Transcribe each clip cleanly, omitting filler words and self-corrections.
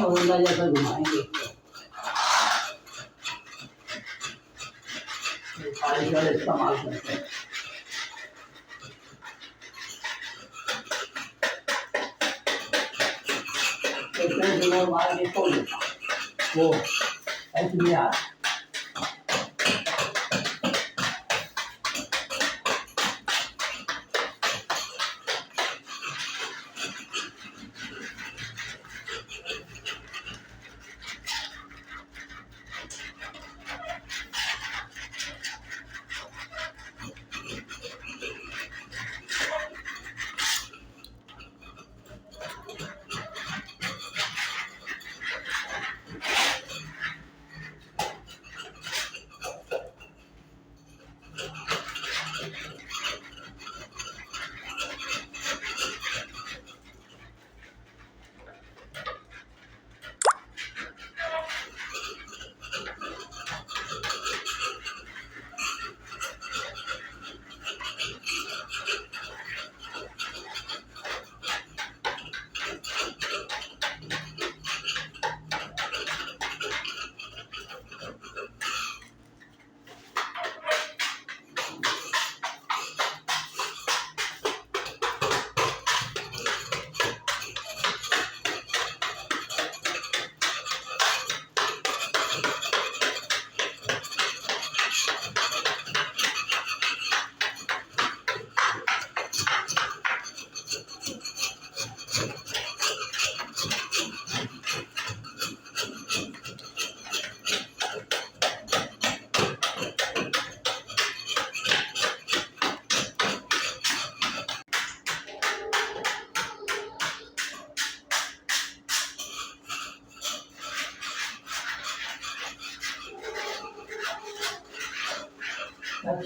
Veranda जैसा घुमाएंगे। सारे जल इस्तेमाल करते हैं। मार के खोल देता वो ऐसे नहीं आ रहा।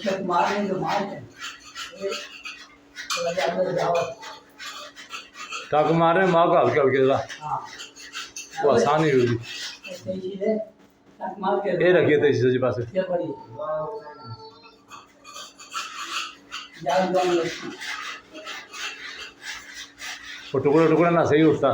शक मारने तो मारते टक मारे माँ को हल्के हल्के सा वो आसानी होगी। ये रखिए थे इसी पास वो टुकड़े टुकड़े ना सही उठता।